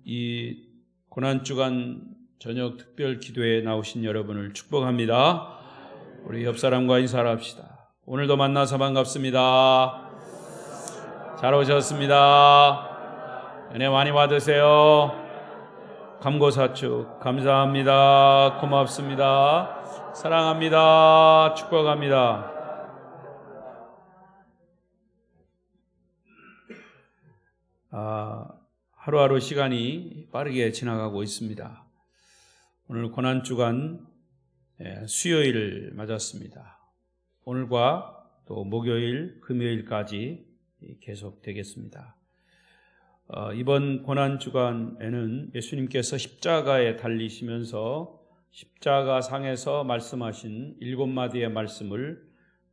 이 고난주간 저녁 특별 기도에 나오신 여러분을 축복합니다. 우리 옆 사람과 인사합시다. 오늘도 만나서 반갑습니다. 잘 오셨습니다. 은혜 많이 받으세요. 감고사축 감사합니다. 고맙습니다. 사랑합니다. 축복합니다. 하루하루 시간이 빠르게 지나가고 있습니다. 오늘 고난주간 수요일을 맞았습니다. 오늘과 또 목요일, 금요일까지 계속 되겠습니다. 이번 고난주간에는 예수님께서 십자가에 달리시면서 십자가 상에서 말씀하신 7마디의 말씀을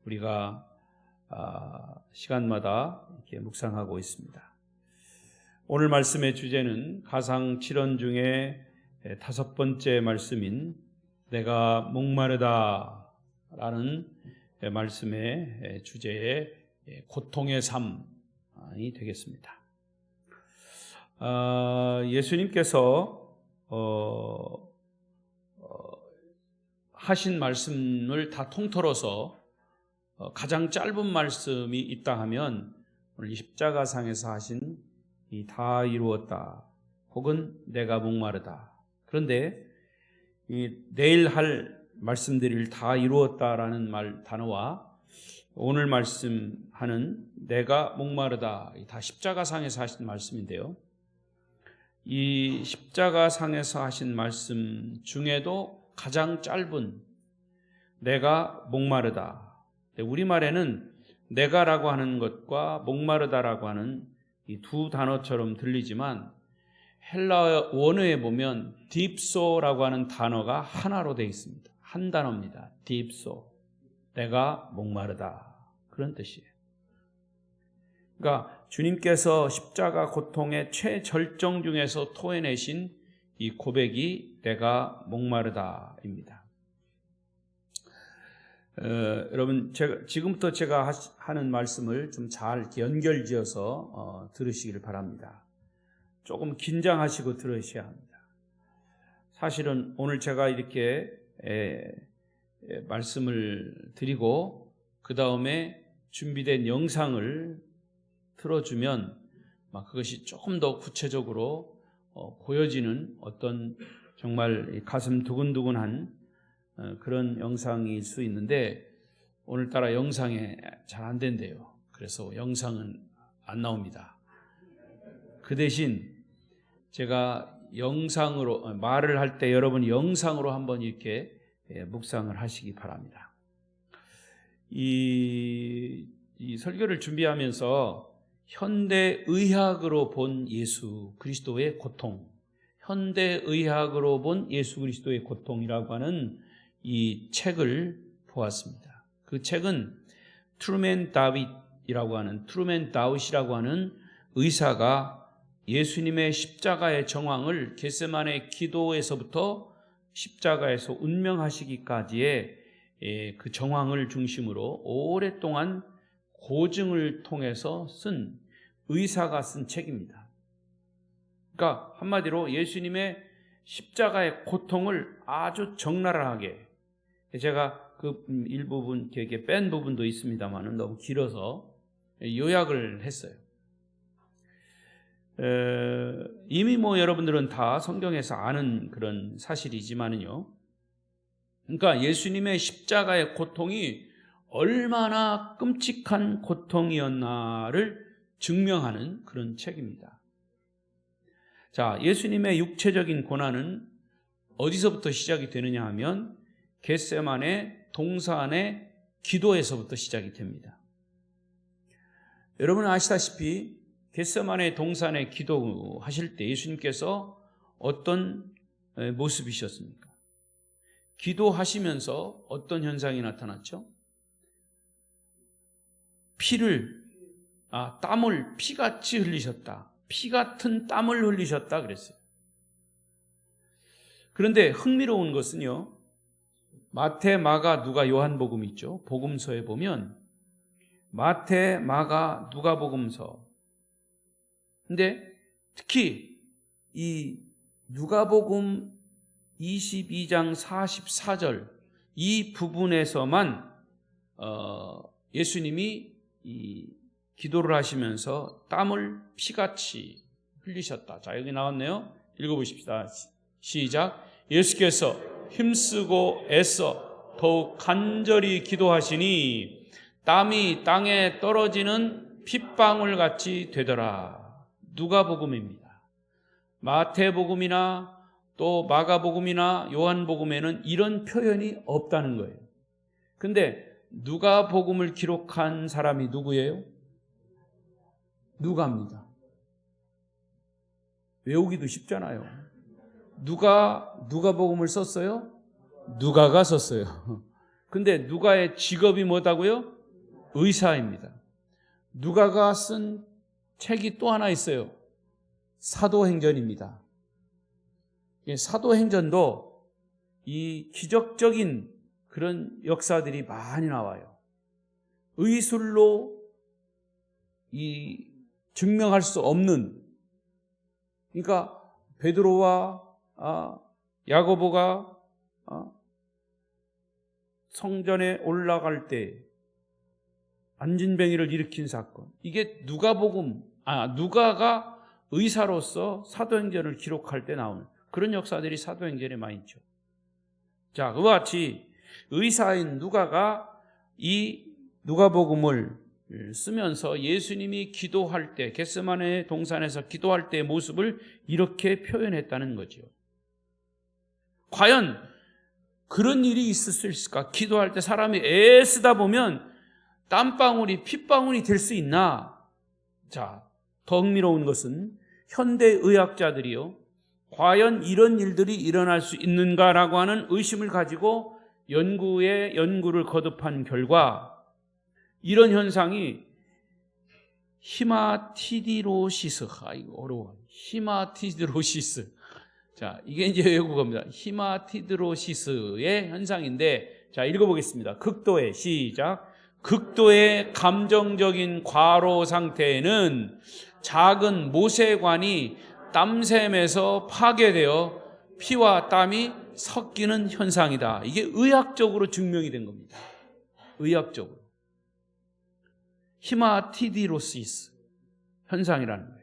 우리가 시간마다 이렇게 묵상하고 있습니다. 오늘 말씀의 주제는 가상 7원 중에 5번째 말씀인 내가 목마르다 라는 말씀의 주제의 고통의 삶이 되겠습니다. 예수님께서 하신 말씀을 다 통틀어서 가장 짧은 말씀이 있다 하면 오늘 십자가상에서 하신 이 다 이루었다 혹은 내가 목마르다. 그런데 이 내일 할 말씀들을 다 이루었다라는 단어와 오늘 말씀하는 내가 목마르다 다 십자가상에서 하신 말씀인데요. 이 십자가상에서 하신 말씀 중에도 가장 짧은 내가 목마르다. 우리말에는 내가라고 하는 것과 목마르다라고 하는 이 두 단어처럼 들리지만 헬라어 원어에 보면 딥소라고 하는 단어가 하나로 되어 있습니다. 한 단어입니다. 딥소. 내가 목마르다. 그런 뜻이에요. 그러니까 주님께서 십자가 고통의 최절정 중에서 토해내신 이 고백이 내가 목마르다입니다. 여러분 지금부터 제가 하는 말씀을 좀 잘 연결지어서 들으시기를 바랍니다. 조금 긴장하시고 들으셔야 합니다. 사실은 오늘 제가 이렇게 말씀을 드리고 그 다음에 준비된 영상을 틀어주면 그것이 조금 더 구체적으로 보여지는 어떤 정말 가슴 두근두근한 그런 영상일 수 있는데 오늘따라 영상에 잘 안 된대요. 그래서 영상은 안 나옵니다. 그 대신 제가 영상으로 말을 할 때 여러분이 영상으로 한번 이렇게 묵상을 하시기 바랍니다. 이 설교를 준비하면서 현대의학으로 본 예수 그리스도의 고통, 현대의학으로 본 예수 그리스도의 고통이라고 하는 이 책을 보았습니다. 그 책은 트루맨 다윗이라고 하는 의사가 예수님의 십자가의 정황을 겟세마네 기도에서부터 십자가에서 운명하시기까지의 그 정황을 중심으로 오랫동안 고증을 통해서 쓴 의사가 쓴 책입니다. 그러니까 한마디로 예수님의 십자가의 고통을 아주 적나라하게, 제가 그 일부분 이렇게 뺀 부분도 있습니다만 너무 길어서 요약을 했어요. 이미 여러분들은 다 성경에서 아는 그런 사실이지만은요. 그러니까 예수님의 십자가의 고통이 얼마나 끔찍한 고통이었나를 증명하는 그런 책입니다. 자, 예수님의 육체적인 고난은 어디서부터 시작이 되느냐 하면 겟세마네 동산의 기도에서부터 시작이 됩니다. 여러분 아시다시피 겟세마네 동산의 기도하실 때 예수님께서 어떤 모습이셨습니까? 기도하시면서 어떤 현상이 나타났죠? 땀을 피같이 흘리셨다. 피 같은 땀을 흘리셨다 그랬어요. 그런데 흥미로운 것은요, 마태, 마가, 누가, 요한복음 있죠. 복음서에 보면 마태, 마가, 누가복음서. 근데 특히 이 누가복음 22장 44절 이 부분에서만 예수님이 이 기도를 하시면서 땀을 피같이 흘리셨다. 자, 여기 나왔네요. 읽어보십시다. 시작. 예수께서 힘쓰고 애써 더욱 간절히 기도하시니 땀이 땅에 떨어지는 핏방울 같이 되더라. 누가복음입니다. 마태복음이나 또 마가복음이나 요한복음에는 이런 표현이 없다는 거예요. 근데 누가복음을 기록한 사람이 누구예요? 누가입니다. 외우기도 쉽잖아요. 누가복음을 썼어요? 누가가 썼어요. 근데 누가의 직업이 뭐다고요? 의사입니다. 누가가 쓴 책이 또 하나 있어요. 사도행전입니다. 사도행전도 이 기적적인 그런 역사들이 많이 나와요. 의술로 이 증명할 수 없는, 그러니까 베드로와 야고보가 성전에 올라갈 때 안진뱅이를 일으킨 사건, 이게 누가가 의사로서 사도행전을 기록할 때 나오는 그런 역사들이 사도행전에 많이 있죠. 자, 그와 같이 의사인 누가가 이 누가복음을 쓰면서 예수님이 기도할 때, 겟세마네 동산에서 기도할 때의 모습을 이렇게 표현했다는 거죠. 과연 그런 일이 있을 수 있을까? 기도할 때 사람이 애쓰다 보면 땀방울이 핏방울이 될 수 있나? 자, 더 흥미로운 것은 현대 의학자들이요, 과연 이런 일들이 일어날 수 있는가라고 하는 의심을 가지고 연구를 거듭한 결과 이런 현상이 히마티디로시스, 이거 어려워. 히마티디로시스. 자, 이게 이제 외국어입니다. 히마티디로시스의 현상인데, 자, 읽어보겠습니다. 극도의, 시작. 극도의 감정적인 과로 상태에는 작은 모세관이 땀샘에서 파괴되어 피와 땀이 섞이는 현상이다. 이게 의학적으로 증명이 된 겁니다. 의학적으로. 히마티디로시스 현상이라는 거예요.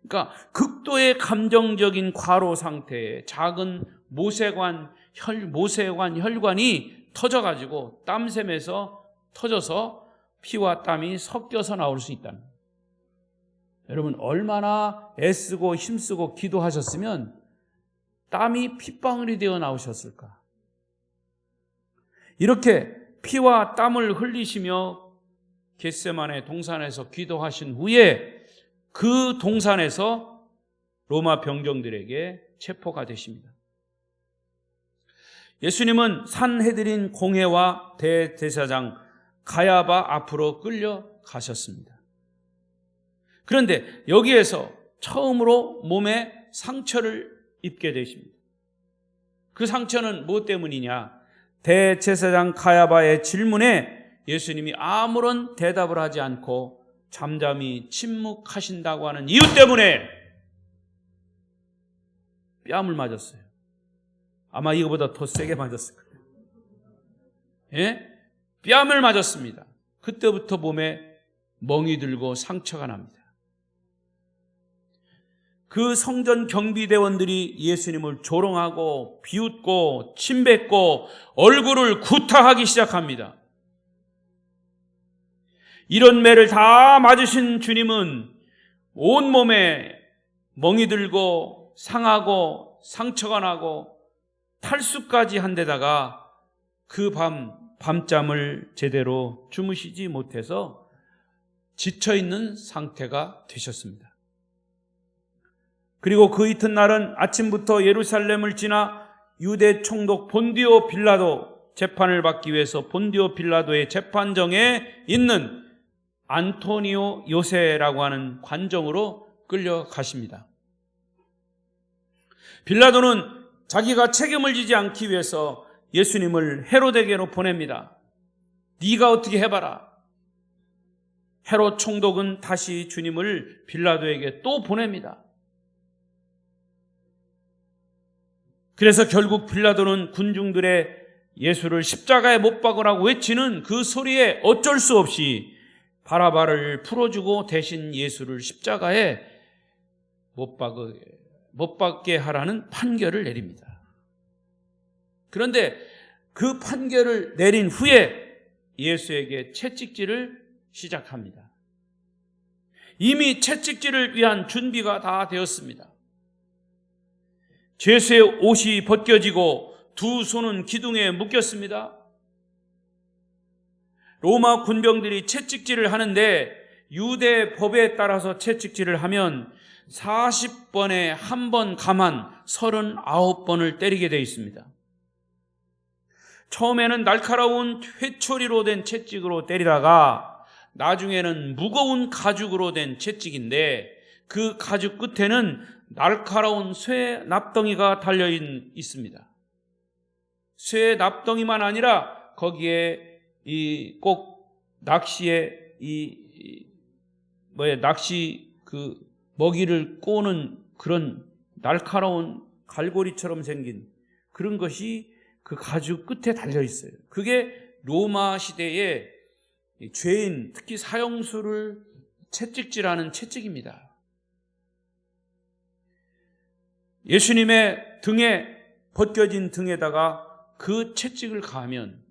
그러니까 극도의 감정적인 과로 상태에 작은 모세관 혈관이 터져가지고 땀샘에서 터져서 피와 땀이 섞여서 나올 수 있다는 거예요. 여러분, 얼마나 애쓰고 힘쓰고 기도하셨으면 땀이 핏방울이 되어 나오셨을까? 이렇게 피와 땀을 흘리시며 겟세마네 동산에서 기도하신 후에 그 동산에서 로마 병정들에게 체포가 되십니다. 예수님은 산헤드린 공회와 대제사장 가야바 앞으로 끌려가셨습니다. 그런데 여기에서 처음으로 몸에 상처를 입게 되십니다. 그 상처는 무엇 때문이냐? 대제사장 가야바의 질문에 예수님이 아무런 대답을 하지 않고 잠잠히 침묵하신다고 하는 이유 때문에 뺨을 맞았어요. 아마 이거보다 더 세게 맞았을 거예요. 예? 뺨을 맞았습니다. 그때부터 몸에 멍이 들고 상처가 납니다. 그 성전 경비대원들이 예수님을 조롱하고 비웃고 침뱉고 얼굴을 구타하기 시작합니다. 이런 매를 다 맞으신 주님은 온몸에 멍이 들고 상하고 상처가 나고 탈수까지 한 데다가 그 밤잠을 제대로 주무시지 못해서 지쳐있는 상태가 되셨습니다. 그리고 그 이튿날은 아침부터 예루살렘을 지나 유대 총독 본디오 빌라도 재판을 받기 위해서 본디오 빌라도의 재판정에 있는 안토니오 요세라고 하는 관정으로 끌려가십니다. 빌라도는 자기가 책임을 지지 않기 위해서 예수님을 헤롯에게로 보냅니다. 네가 어떻게 해봐라. 헤롯 총독은 다시 주님을 빌라도에게 또 보냅니다. 그래서 결국 빌라도는 군중들의 예수를 십자가에 못 박으라고 외치는 그 소리에 어쩔 수 없이 바라바를 풀어주고 대신 예수를 십자가에 못 박게 하라는 판결을 내립니다. 그런데 그 판결을 내린 후에 예수에게 채찍질을 시작합니다. 이미 채찍질을 위한 준비가 다 되었습니다. 죄수의 옷이 벗겨지고 두 손은 기둥에 묶였습니다. 로마 군병들이 채찍질을 하는데 유대 법에 따라서 채찍질을 하면 40번에 한 번 감안 39번을 때리게 되어 있습니다. 처음에는 날카로운 회초리로 된 채찍으로 때리다가 나중에는 무거운 가죽으로 된 채찍인데 그 가죽 끝에는 날카로운 쇠 납덩이가 달려 있습니다. 쇠 납덩이만 아니라 거기에 꼭 낚시에 낚시 그 먹이를 꼬는 그런 날카로운 갈고리처럼 생긴 그런 것이 그 가죽 끝에 달려 있어요. 그게 로마 시대의 죄인, 특히 사형수를 채찍질하는 채찍입니다. 예수님의 등에 벗겨진 등에다가 그 채찍을 가하면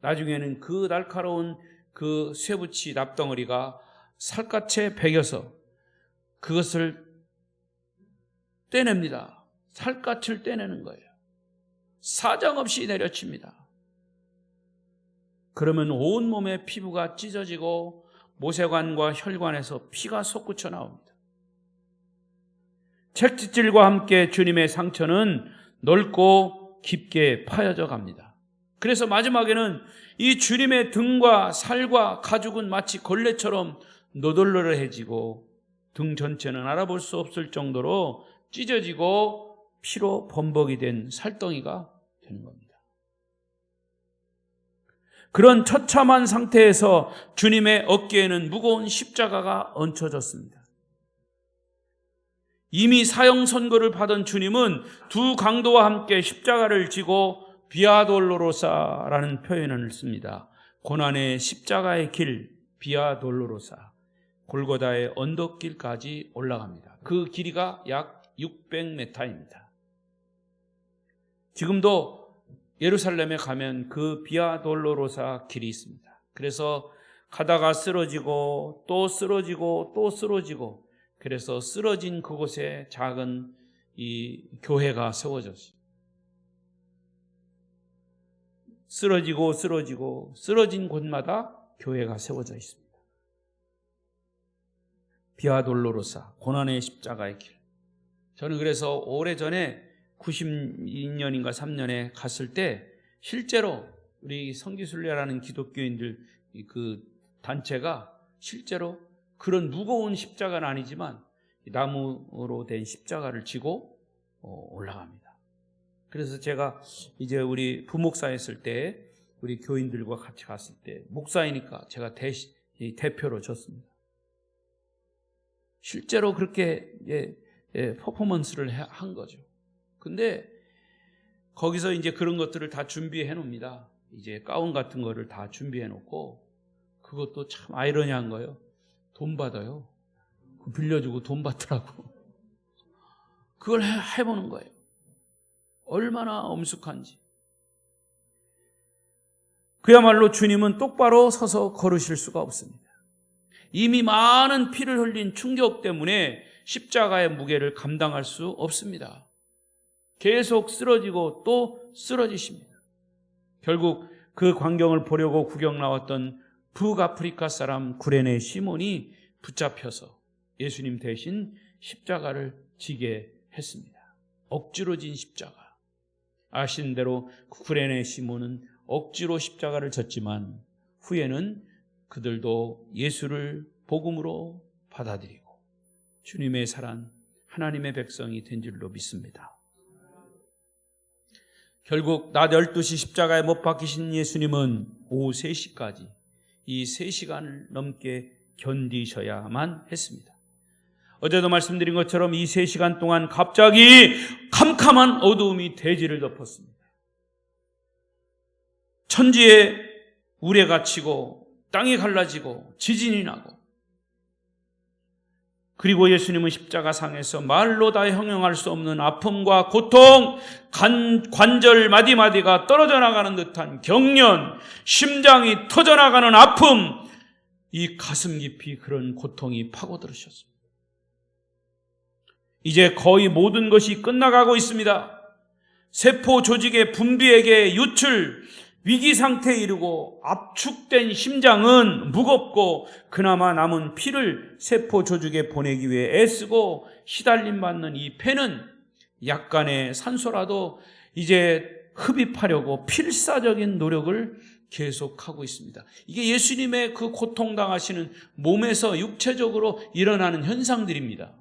나중에는 그 날카로운 그 쇠붙이 납덩어리가 살갗에 베겨서 그것을 떼냅니다. 살갗을 떼내는 거예요. 사정없이 내려칩니다. 그러면 온몸의 피부가 찢어지고 모세관과 혈관에서 피가 솟구쳐 나옵니다. 채찍질과 함께 주님의 상처는 넓고 깊게 파여져 갑니다. 그래서 마지막에는 이 주님의 등과 살과 가죽은 마치 걸레처럼 너덜너덜해지고 등 전체는 알아볼 수 없을 정도로 찢어지고 피로 범벅이 된 살덩이가 되는 겁니다. 그런 처참한 상태에서 주님의 어깨에는 무거운 십자가가 얹혀졌습니다. 이미 사형 선고를 받은 주님은 두 강도와 함께 십자가를 지고 비아 돌로로사라는 표현을 씁니다. 고난의 십자가의 길, 비아 돌로로사, 골고다의 언덕길까지 올라갑니다. 그 길이가 약 600m입니다. 지금도 예루살렘에 가면 그 비아 돌로로사 길이 있습니다. 그래서 가다가 쓰러지고 또 쓰러지고 또 쓰러지고, 그래서 쓰러진 그곳에 작은 이 교회가 세워졌어요. 쓰러지고 쓰러진 곳마다 교회가 세워져 있습니다. 비아 돌로로사, 고난의 십자가의 길. 저는 그래서 오래전에 92년인가 3년에 갔을 때 실제로 우리 성기순례라는 기독교인들 그 단체가 실제로 그런 무거운 십자가는 아니지만 나무로 된 십자가를 지고 올라갑니다. 그래서 제가 이제 우리 부목사 했을 때 우리 교인들과 같이 갔을 때 목사이니까 제가 대표로 줬습니다. 실제로 그렇게 퍼포먼스를 한 거죠. 근데 거기서 이제 그런 것들을 다 준비해 놓습니다. 이제 가운 같은 거를 다 준비해 놓고, 그것도 참 아이러니한 거예요. 돈 받아요. 빌려주고 돈 받더라고. 그걸 해보는 거예요. 얼마나 엄숙한지. 그야말로 주님은 똑바로 서서 걸으실 수가 없습니다. 이미 많은 피를 흘린 충격 때문에 십자가의 무게를 감당할 수 없습니다. 계속 쓰러지고 또 쓰러지십니다. 결국 그 광경을 보려고 구경 나왔던 북아프리카 사람 구레네 시몬이 붙잡혀서 예수님 대신 십자가를 지게 했습니다. 억지로 진 십자가. 아시는 대로 구레네 시몬은 억지로 십자가를 졌지만 후에는 그들도 예수를 복음으로 받아들이고 주님의 사랑, 하나님의 백성이 된 줄로 믿습니다. 결국 낮 12시 십자가에 못 박히신 예수님은 오후 3시까지 이 3시간을 넘게 견디셔야만 했습니다. 어제도 말씀드린 것처럼 이 3시간 동안 갑자기 캄캄한 어두움이 대지를 덮었습니다. 천지에 우레가 치고 땅이 갈라지고 지진이 나고, 그리고 예수님은 십자가상에서 말로 다 형용할 수 없는 아픔과 고통, 관절 마디마디가 떨어져 나가는 듯한 경련, 심장이 터져나가는 아픔, 이 가슴 깊이 그런 고통이 파고들으셨습니다. 이제 거의 모든 것이 끝나가고 있습니다. 세포 조직의 분비액의 유출, 위기 상태에 이르고 압축된 심장은 무겁고 그나마 남은 피를 세포 조직에 보내기 위해 애쓰고 시달림 받는 이 폐는 약간의 산소라도 이제 흡입하려고 필사적인 노력을 계속하고 있습니다. 이게 예수님의 그 고통당하시는 몸에서 육체적으로 일어나는 현상들입니다.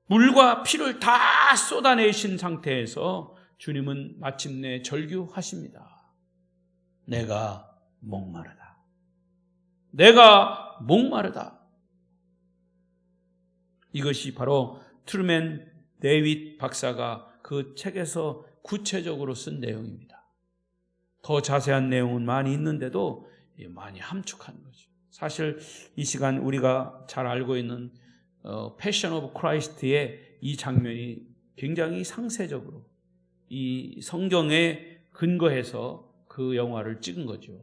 물과 피를 다 쏟아내신 상태에서 주님은 마침내 절규하십니다. 내가 목마르다. 내가 목마르다. 이것이 바로 트루맨 데이빗 박사가 그 책에서 구체적으로 쓴 내용입니다. 더 자세한 내용은 많이 있는데도 많이 함축한 거죠. 사실 이 시간 우리가 잘 알고 있는 패션 오브 크라이스트의 이 장면이 굉장히 상세적으로 이 성경에 근거해서 그 영화를 찍은 거죠.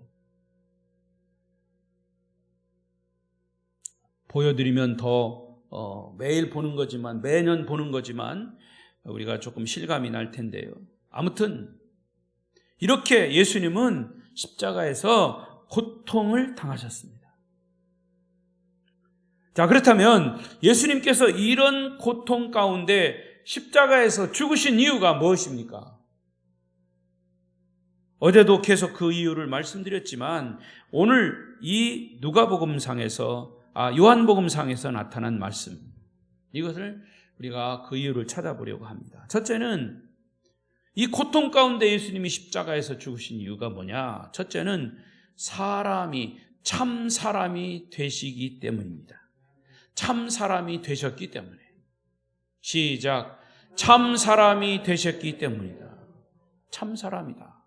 보여드리면 더 매일 보는 거지만, 매년 보는 거지만 우리가 조금 실감이 날 텐데요. 아무튼 이렇게 예수님은 십자가에서 고통을 당하셨습니다. 자, 그렇다면 예수님께서 이런 고통 가운데 십자가에서 죽으신 이유가 무엇입니까? 어제도 계속 그 이유를 말씀드렸지만 오늘 이 요한복음상에서 나타난 말씀, 이것을 우리가 그 이유를 찾아보려고 합니다. 첫째는 이 고통 가운데 예수님이 십자가에서 죽으신 이유가 뭐냐? 첫째는 참 사람이 되시기 때문입니다. 참 사람이 되셨기 때문에. 시작. 참 사람이 되셨기 때문이다. 참 사람이다.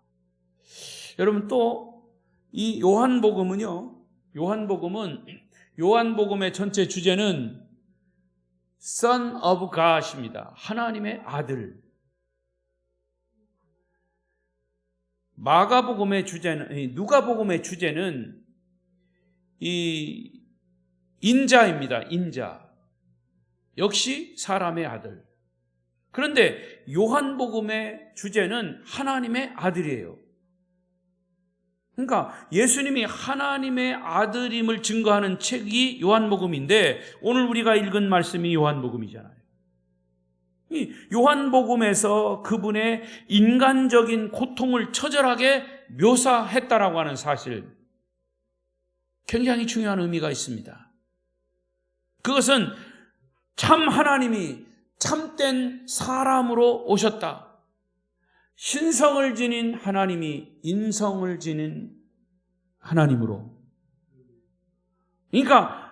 여러분, 또 이 요한복음의 전체 주제는 Son of God입니다. 하나님의 아들. 누가복음의 주제는 이 인자입니다. 인자. 역시 사람의 아들. 그런데 요한복음의 주제는 하나님의 아들이에요. 그러니까 예수님이 하나님의 아들임을 증거하는 책이 요한복음인데 오늘 우리가 읽은 말씀이 요한복음이잖아요. 이 요한복음에서 그분의 인간적인 고통을 처절하게 묘사했다라고 하는 사실, 굉장히 중요한 의미가 있습니다. 그것은 참 하나님이 참된 사람으로 오셨다. 신성을 지닌 하나님이 인성을 지닌 하나님으로. 그러니까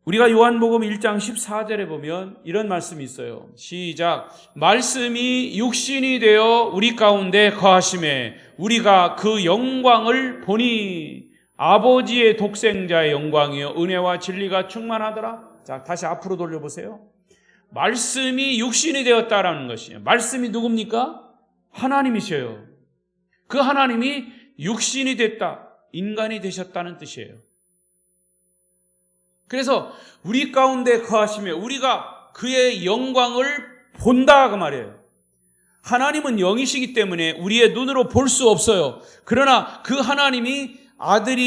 우리가 요한복음 1장 14절에 보면 이런 말씀이 있어요. 시작. 말씀이 육신이 되어 우리 가운데 거하심에 우리가 그 영광을 보니 아버지의 독생자의 영광이요 은혜와 진리가 충만하더라. 자, 다시 앞으로 돌려보세요. 말씀이 육신이 되었다라는 것이에요. 말씀이 누굽니까? 하나님이셔요. 그 하나님이 육신이 됐다, 인간이 되셨다는 뜻이에요. 그래서 우리 가운데 거하시며 우리가 그의 영광을 본다 그 말이에요. 하나님은 영이시기 때문에 우리의 눈으로 볼 수 없어요. 그러나 그 하나님이 아들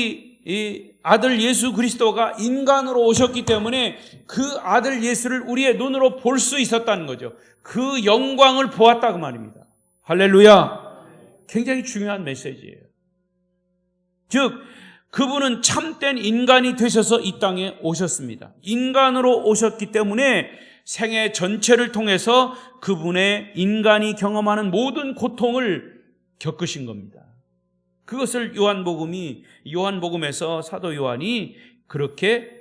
예수 그리스도가 인간으로 오셨기 때문에 그 아들 예수를 우리의 눈으로 볼 수 있었다는 거죠. 그 영광을 보았다 그 말입니다. 할렐루야. 굉장히 중요한 메시지예요. 즉 그분은 참된 인간이 되셔서 이 땅에 오셨습니다. 인간으로 오셨기 때문에 생애 전체를 통해서 그분의 인간이 경험하는 모든 고통을 겪으신 겁니다. 그것을 요한복음에서 사도 요한이 그렇게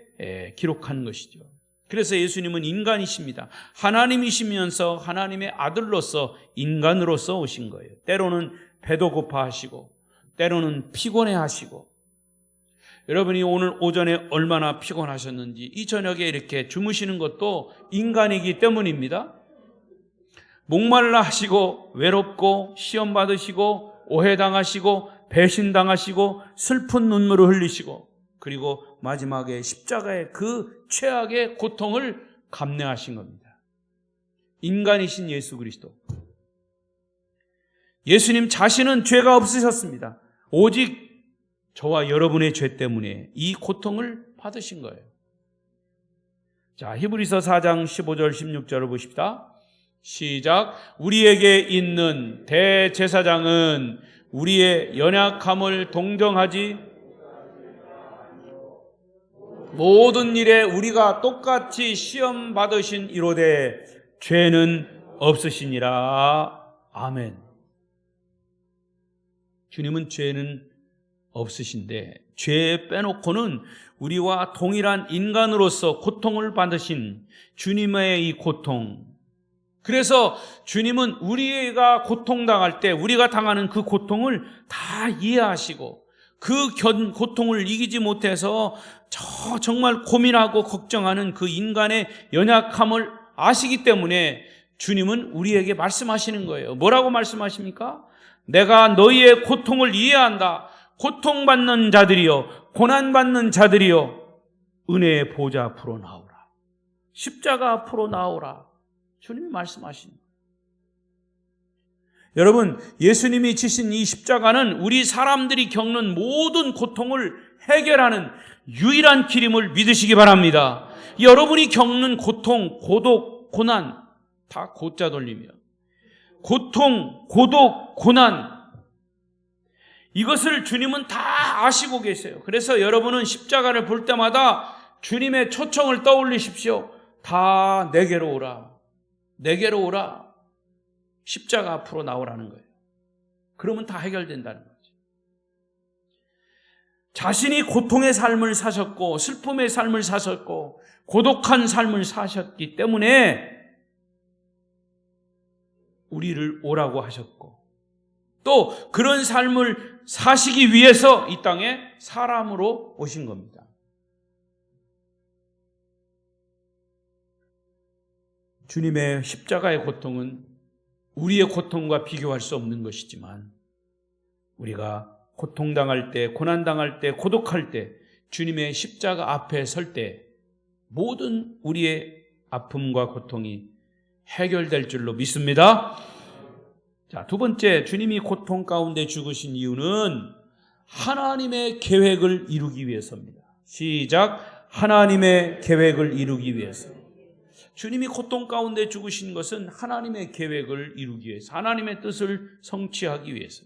기록한 것이죠. 그래서 예수님은 인간이십니다. 하나님이시면서 하나님의 아들로서 인간으로서 오신 거예요. 때로는 배도 고파하시고 때로는 피곤해하시고, 여러분이 오늘 오전에 얼마나 피곤하셨는지 이 저녁에 이렇게 주무시는 것도 인간이기 때문입니다. 목말라 하시고 외롭고 시험 받으시고 오해당하시고 배신당하시고 슬픈 눈물을 흘리시고, 그리고 마지막에 십자가의 그 최악의 고통을 감내하신 겁니다. 인간이신 예수 그리스도. 예수님 자신은 죄가 없으셨습니다. 오직 저와 여러분의 죄 때문에 이 고통을 받으신 거예요. 자, 히브리서 4장 15절 16절을 보십시다. 시작. 우리에게 있는 대제사장은 우리의 연약함을 동정하지 모든 일에 우리가 똑같이 시험 받으신 이로되 죄는 없으시니라. 아멘. 주님은 죄는 없으신데 죄 빼놓고는 우리와 동일한 인간으로서 고통을 받으신 주님의 이 고통, 그래서 주님은 우리가 고통당할 때 우리가 당하는 그 고통을 다 이해하시고 그 고통을 이기지 못해서 정말 고민하고 걱정하는 그 인간의 연약함을 아시기 때문에 주님은 우리에게 말씀하시는 거예요. 뭐라고 말씀하십니까? 내가 너희의 고통을 이해한다. 고통받는 자들이여, 고난받는 자들이여, 은혜의 보좌 앞으로 나오라. 십자가 앞으로 나오라. 주님이 말씀하십니다. 여러분, 예수님이 지신 이 십자가는 우리 사람들이 겪는 모든 고통을 해결하는 유일한 길임을 믿으시기 바랍니다. 여러분이 겪는 고통, 고독, 고난 다 고자 돌리며 고통, 고독, 고난, 이것을 주님은 다 아시고 계세요. 그래서 여러분은 십자가를 볼 때마다 주님의 초청을 떠올리십시오. 다 내게로 오라. 내게로 오라. 십자가 앞으로 나오라는 거예요. 그러면 다 해결된다는 거죠. 자신이 고통의 삶을 사셨고 슬픔의 삶을 사셨고 고독한 삶을 사셨기 때문에 우리를 오라고 하셨고, 또 그런 삶을 사시기 위해서 이 땅에 사람으로 오신 겁니다. 주님의 십자가의 고통은 우리의 고통과 비교할 수 없는 것이지만, 우리가 고통당할 때, 고난당할 때, 고독할 때 주님의 십자가 앞에 설 때 모든 우리의 아픔과 고통이 해결될 줄로 믿습니다. 자, 두 번째, 주님이 고통 가운데 죽으신 이유는 하나님의 계획을 이루기 위해서입니다. 시작. 하나님의 계획을 이루기 위해서. 주님이 고통 가운데 죽으신 것은 하나님의 계획을 이루기 위해서, 하나님의 뜻을 성취하기 위해서.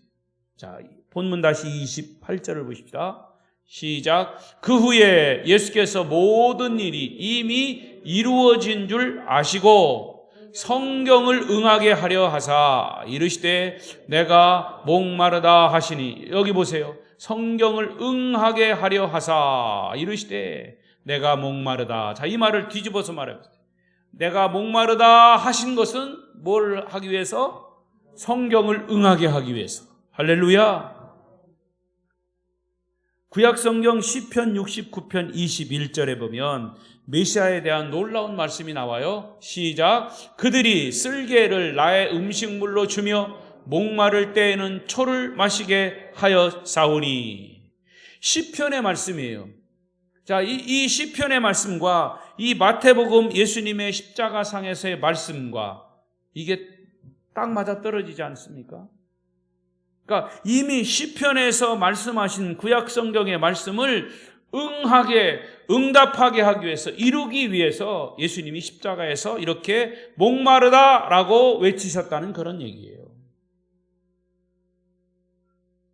자, 본문 다시 28절을 보십시다. 시작. 그 후에 예수께서 모든 일이 이미 이루어진 줄 아시고 성경을 응하게 하려 하사 이르시되 내가 목마르다 하시니, 여기 보세요. 성경을 응하게 하려 하사 이르시되 내가 목마르다. 자, 이 말을 뒤집어서 말해보세요. 내가 목마르다 하신 것은 뭘 하기 위해서? 성경을 응하게 하기 위해서. 할렐루야. 구약성경 시편 69편 21절에 보면 메시아에 대한 놀라운 말씀이 나와요. 시작. 그들이 쓸개를 나의 음식물로 주며 목마를 때에는 초를 마시게 하여 싸우니. 시편의 말씀이에요. 자, 이 시편의 말씀과 이 마태복음 예수님의 십자가상에서의 말씀과 이게 딱 맞아 떨어지지 않습니까? 그러니까 이미 시편에서 말씀하신 구약 성경의 말씀을 응답하게 하기 위해서, 이루기 위해서 예수님이 십자가에서 이렇게 목마르다라고 외치셨다는 그런 얘기예요.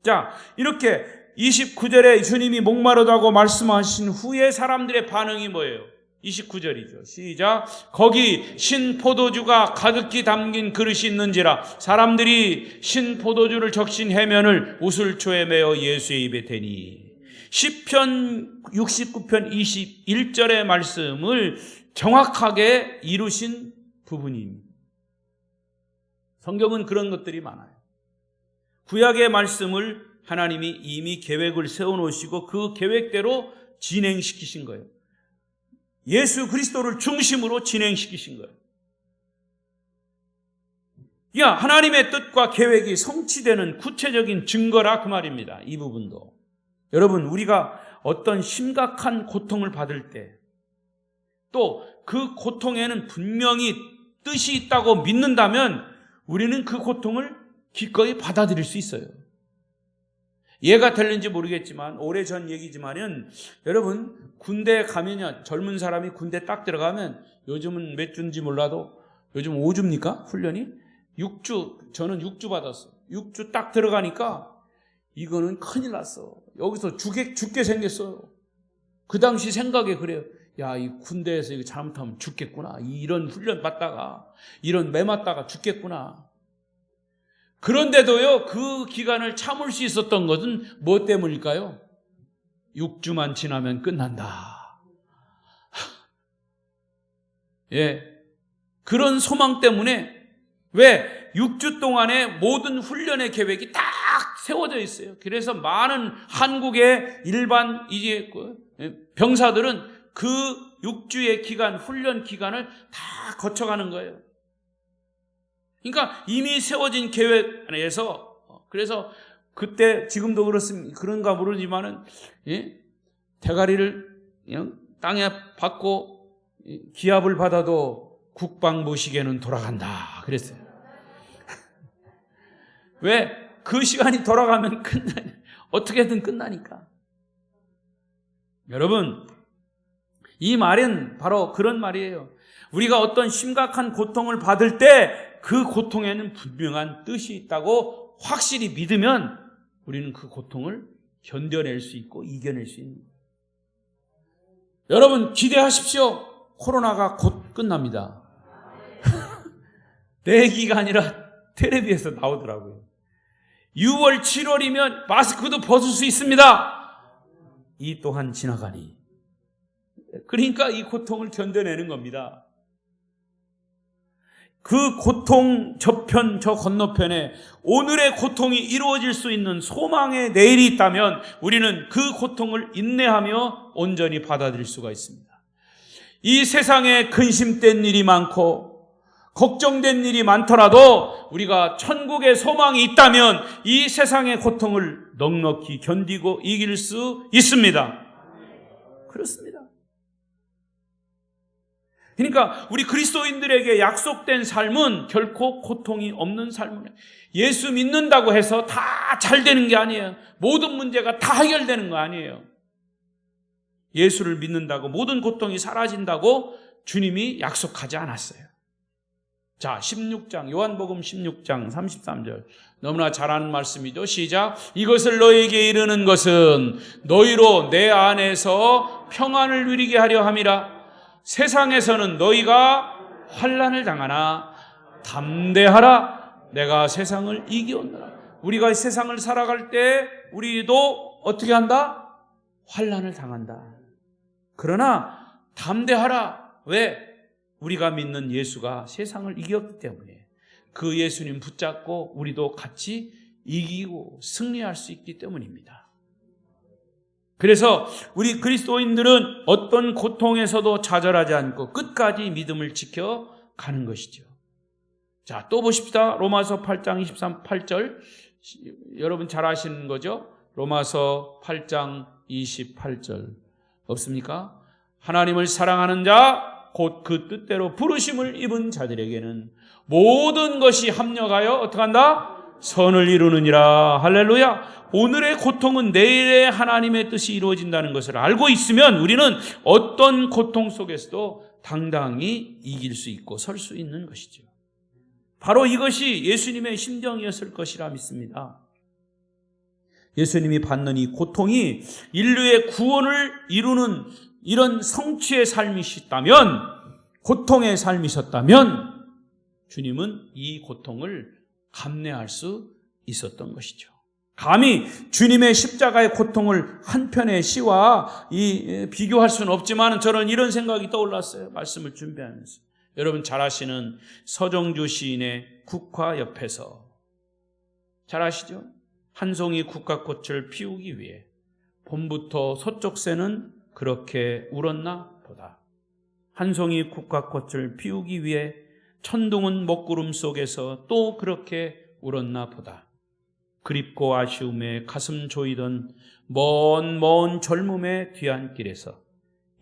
자, 이렇게 29절에 주님이 목마르다고 말씀하신 후에 사람들의 반응이 뭐예요? 29절이죠. 시작. 거기 신포도주가 가득히 담긴 그릇이 있는지라 사람들이 신포도주를 적신 해면을 우슬초에 메어 예수의 입에 대니. 시편 69편 21절의 말씀을 정확하게 이루신 부분입니다. 성경은 그런 것들이 많아요. 구약의 말씀을 하나님이 이미 계획을 세워놓으시고 그 계획대로 진행시키신 거예요. 예수 그리스도를 중심으로 진행시키신 거예요. 하나님의 뜻과 계획이 성취되는 구체적인 증거라 그 말입니다. 이 부분도. 여러분, 우리가 어떤 심각한 고통을 받을 때, 또 그 고통에는 분명히 뜻이 있다고 믿는다면 우리는 그 고통을 기꺼이 받아들일 수 있어요. 이해가 될는지 모르겠지만 오래전 얘기지만은 여러분, 군대에 가면요, 젊은 사람이 군대 딱 들어가면, 요즘은 몇 주인지 몰라도 요즘 5주입니까? 훈련이? 6주, 저는 6주 받았어요. 6주 딱 들어가니까 이거는 큰일 났어. 여기서 죽게 생겼어요. 그 당시 생각에 그래요. 야, 이 군대에서 이거 잘못하면 죽겠구나. 이런 훈련 받다가, 이런 매 맞다가 죽겠구나. 그런데도요, 그 기간을 참을 수 있었던 것은 뭐 때문일까요? 6주만 지나면 끝난다. 예. 그런 소망 때문에, 왜? 6주 동안의 모든 훈련의 계획이 딱 세워져 있어요. 그래서 많은 한국의 일반 병사들은 그 6주의 기간, 훈련 기간을 다 거쳐가는 거예요. 그러니까 이미 세워진 계획 안에서, 그래서 그때, 지금도 그런가 모르지만은, 대가리를 땅에 받고 기합을 받아도 국방부 시계는 돌아간다 그랬어요. 왜? 그 시간이 돌아가면 어떻게든 끝나니까. 여러분, 이 말은 바로 그런 말이에요. 우리가 어떤 심각한 고통을 받을 때 그 고통에는 분명한 뜻이 있다고 확실히 믿으면 우리는 그 고통을 견뎌낼 수 있고 이겨낼 수 있는 거예요. 여러분, 기대하십시오. 코로나가 곧 끝납니다. 내 얘기가 아니라 텔레비에서 나오더라고요. 6월, 7월이면 마스크도 벗을 수 있습니다. 이 또한 지나가니. 그러니까 이 고통을 견뎌내는 겁니다. 그 고통 저편 저 건너편에 오늘의 고통이 이루어질 수 있는 소망의 내일이 있다면 우리는 그 고통을 인내하며 온전히 받아들일 수가 있습니다. 이 세상에 근심된 일이 많고 걱정된 일이 많더라도 우리가 천국의 소망이 있다면 이 세상의 고통을 넉넉히 견디고 이길 수 있습니다. 그렇습니다. 그러니까 우리 그리스도인들에게 약속된 삶은 결코 고통이 없는 삶이에요. 예수 믿는다고 해서 다 잘 되는 게 아니에요. 모든 문제가 다 해결되는 거 아니에요. 예수를 믿는다고 모든 고통이 사라진다고 주님이 약속하지 않았어요. 자, 16장, 요한복음 16장 33절. 너무나 잘 아는 말씀이죠. 시작. 이것을 너에게 이르는 것은 너희로 내 안에서 평안을 누리게 하려 함이라. 세상에서는 너희가 환난을 당하나 담대하라. 내가 세상을 이기었노라. 우리가 세상을 살아갈 때 우리도 어떻게 한다? 환난을 당한다. 그러나 담대하라. 왜? 우리가 믿는 예수가 세상을 이겼기 때문에 그 예수님 붙잡고 우리도 같이 이기고 승리할 수 있기 때문입니다. 그래서 우리 그리스도인들은 어떤 고통에서도 좌절하지 않고 끝까지 믿음을 지켜가는 것이죠. 자, 또 보십시다. 로마서 8장 23절. 여러분 잘 아시는 거죠? 로마서 8장 28절. 없습니까? 하나님을 사랑하는 자 곧 그 뜻대로 부르심을 입은 자들에게는 모든 것이 합력하여 어떻게 한다? 선을 이루느니라. 할렐루야. 오늘의 고통은 내일의 하나님의 뜻이 이루어진다는 것을 알고 있으면 우리는 어떤 고통 속에서도 당당히 이길 수 있고 설 수 있는 것이죠. 바로 이것이 예수님의 심정이었을 것이라 믿습니다. 예수님이 받는 이 고통이 인류의 구원을 이루는 이런 성취의 삶이셨다면, 고통의 삶이셨다면 주님은 이 고통을 감내할 수 있었던 것이죠. 감히 주님의 십자가의 고통을 한편의 시와 비교할 수는 없지만 저는 이런 생각이 떠올랐어요. 말씀을 준비하면서. 여러분 잘 아시는 서정주 시인의 국화 옆에서 잘 아시죠? 한 송이 국화꽃을 피우기 위해 봄부터 서쪽 새는 그렇게 울었나 보다. 한 송이 국화꽃을 피우기 위해 천둥은 먹구름 속에서 또 그렇게 울었나 보다. 그립고 아쉬움에 가슴 조이던 먼 젊음의 뒤안길에서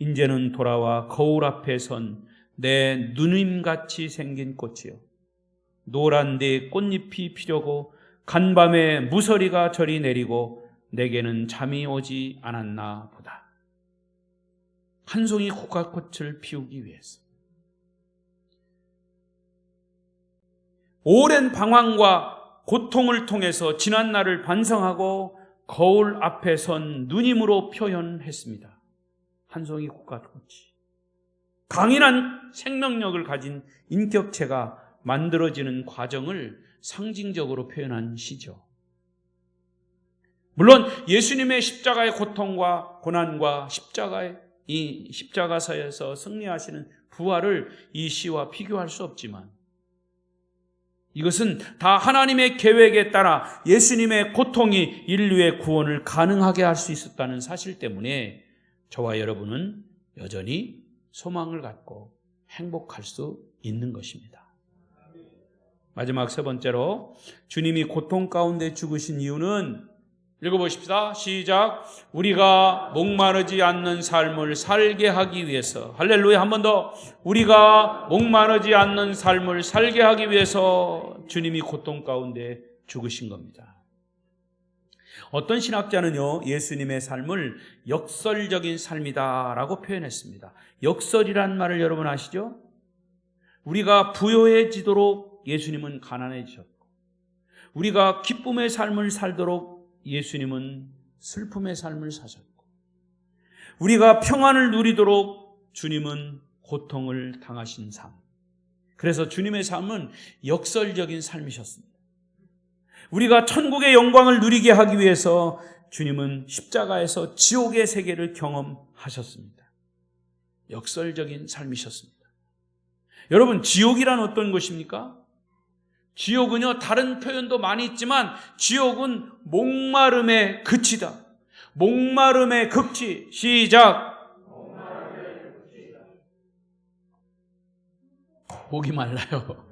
이제는 돌아와 거울 앞에 선 내 누님같이 생긴 꽃이요. 노란 데 꽃잎이 피려고 간밤에 무서리가 저리 내리고 내게는 잠이 오지 않았나 보다. 한 송이 국화꽃을 피우기 위해서. 오랜 방황과 고통을 통해서 지난 날을 반성하고 거울 앞에 선 누님으로 표현했습니다. 한 송이 국화꽃이. 강인한 생명력을 가진 인격체가 만들어지는 과정을 상징적으로 표현한 시죠. 물론 예수님의 십자가의 고통과 고난과 이 십자가사에서 승리하시는 부활을 이 시와 비교할 수 없지만 이것은 다 하나님의 계획에 따라 예수님의 고통이 인류의 구원을 가능하게 할 수 있었다는 사실 때문에 저와 여러분은 여전히 소망을 갖고 행복할 수 있는 것입니다. 마지막 세 번째로 주님이 고통 가운데 죽으신 이유는 읽어보십시다. 시작. 우리가 목마르지 않는 삶을 살게 하기 위해서. 할렐루야. 한 번 더. 우리가 목마르지 않는 삶을 살게 하기 위해서 주님이 고통 가운데 죽으신 겁니다. 어떤 신학자는요, 예수님의 삶을 역설적인 삶이다라고 표현했습니다. 역설이란 말을 여러분 아시죠? 우리가 부요해지도록 예수님은 가난해지셨고, 우리가 기쁨의 삶을 살도록 예수님은 슬픔의 삶을 사셨고, 우리가 평안을 누리도록 주님은 고통을 당하신 삶. 그래서 주님의 삶은 역설적인 삶이셨습니다. 우리가 천국의 영광을 누리게 하기 위해서 주님은 십자가에서 지옥의 세계를 경험하셨습니다. 역설적인 삶이셨습니다. 여러분, 지옥이란 어떤 것입니까? 지옥은요, 다른 표현도 많이 있지만 지옥은 목마름의 끝이다. 목마름의 극치. 시작. 목이 말라요.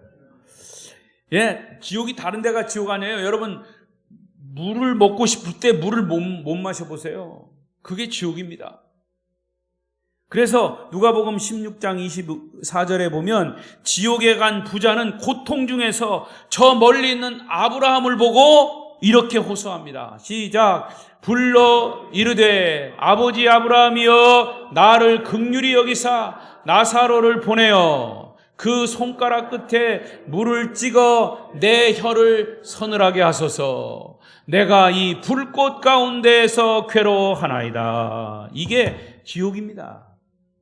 예, 지옥이 다른 데가 지옥 아니에요. 여러분, 물을 먹고 싶을 때 물을 못 마셔보세요. 그게 지옥입니다. 그래서 누가복음 16장 24절에 보면 지옥에 간 부자는 고통 중에서 저 멀리 있는 아브라함을 보고 이렇게 호소합니다. 시작. 불러 이르되 아버지 아브라함이여 나를 긍휼히 여기사 나사로를 보내어 그 손가락 끝에 물을 찍어 내 혀를 서늘하게 하소서. 내가 이 불꽃 가운데에서 괴로워하나이다. 이게 지옥입니다.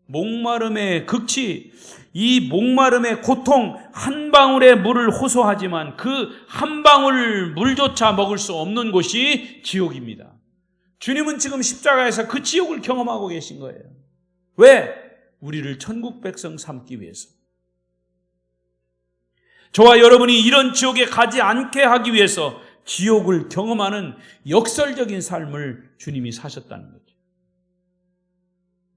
목마름의 극치, 이 목마름의 고통, 한 방울의 물을 호소하지만 그 한 방울 물조차 먹을 수 없는 곳이 지옥입니다. 주님은 지금 십자가에서 그 지옥을 경험하고 계신 거예요. 왜? 우리를 천국 백성 삼기 위해서. 저와 여러분이 이런 지옥에 가지 않게 하기 위해서 지옥을 경험하는 역설적인 삶을 주님이 사셨다는 거죠.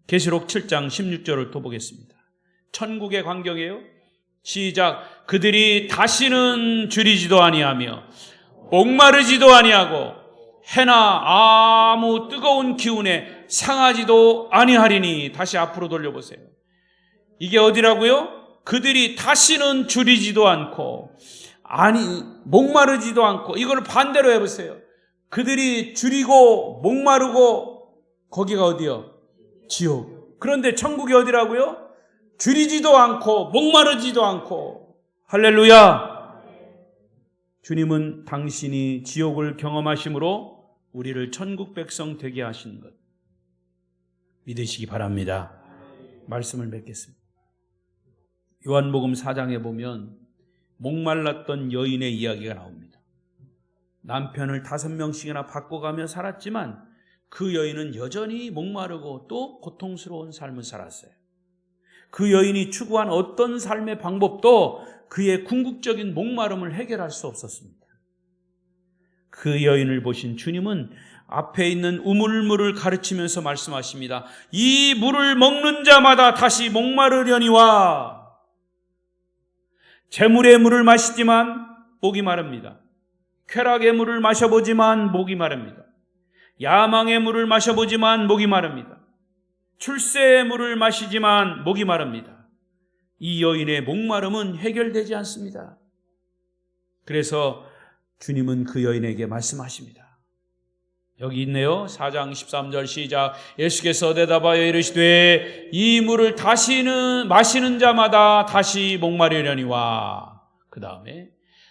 계시록 7장 16절을 또 보겠습니다. 천국의 광경이에요. 시작. 그들이 다시는 줄이지도 아니하며 목마르지도 아니하고 해나 아무 뜨거운 기운에 상하지도 아니하리니. 다시 앞으로 돌려보세요. 이게 어디라고요? 그들이 다시는 줄이지도 않고 목마르지도 않고. 이걸 반대로 해보세요. 그들이 줄이고 목마르고 거기가 어디요? 지옥. 그런데 천국이 어디라고요? 줄이지도 않고 목마르지도 않고. 할렐루야. 주님은 당신이 지옥을 경험하심으로 우리를 천국 백성 되게 하신 것 믿으시기 바랍니다. 말씀을 맺겠습니다. 요한복음 4장에 보면 목말랐던 여인의 이야기가 나옵니다. 남편을 5명씩이나 바꿔가며 살았지만 그 여인은 여전히 목마르고 또 고통스러운 삶을 살았어요. 그 여인이 추구한 어떤 삶의 방법도 그의 궁극적인 목마름을 해결할 수 없었습니다. 그 여인을 보신 주님은 앞에 있는 우물물을 가르치면서 말씀하십니다. 이 물을 먹는 자마다 다시 목마르려니와. 재물의 물을 마시지만 목이 마릅니다. 쾌락의 물을 마셔보지만 목이 마릅니다. 야망의 물을 마셔보지만 목이 마릅니다. 출세의 물을 마시지만 목이 마릅니다. 이 여인의 목마름은 해결되지 않습니다. 그래서 주님은 그 여인에게 말씀하십니다. 여기 있네요. 4장 13절 시작. 예수께서 대답하여 이르시되 이 물을 다시는 마시는 자마다 다시 목마르려니와. 그 다음에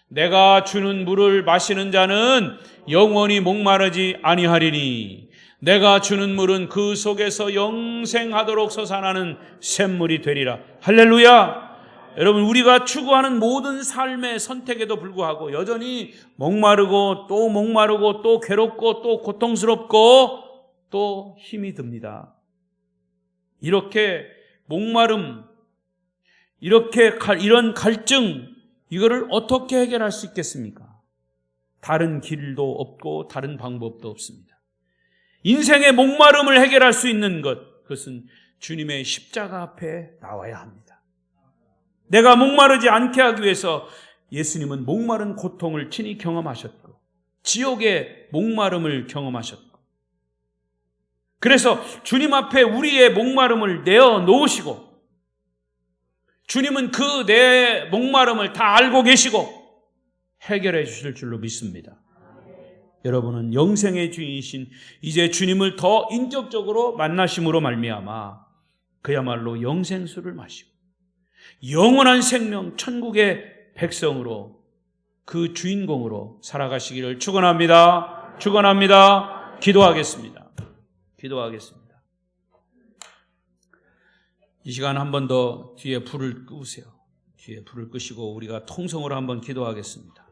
내가 주는 물을 마시는 자는 영원히 목마르지 아니하리니 내가 주는 물은 그 속에서 영생하도록 솟아나는 샘물이 되리라. 할렐루야. 여러분, 우리가 추구하는 모든 삶의 선택에도 불구하고 여전히 목마르고 또 괴롭고 또 고통스럽고 또 힘이 듭니다. 이렇게 목마름, 이런 갈증, 이거를 어떻게 해결할 수 있겠습니까? 다른 길도 없고 다른 방법도 없습니다. 인생의 목마름을 해결할 수 있는 것, 그것은 주님의 십자가 앞에 나와야 합니다. 내가 목마르지 않게 하기 위해서 예수님은 목마른 고통을 친히 경험하셨고 지옥의 목마름을 경험하셨고, 그래서 주님 앞에 우리의 목마름을 내어 놓으시고 주님은 그 내 목마름을 다 알고 계시고 해결해 주실 줄로 믿습니다. 여러분은 영생의 주인이신 이제 주님을 더 인격적으로 만나심으로 말미암아 그야말로 영생수를 마시고 영원한 생명 천국의 백성으로 그 주인공으로 살아가시기를 축원합니다. 축원합니다. 기도하겠습니다. 이 시간 한 번 더 뒤에 불을 끄세요. 뒤에 불을 끄시고 우리가 통성으로 한번 기도하겠습니다.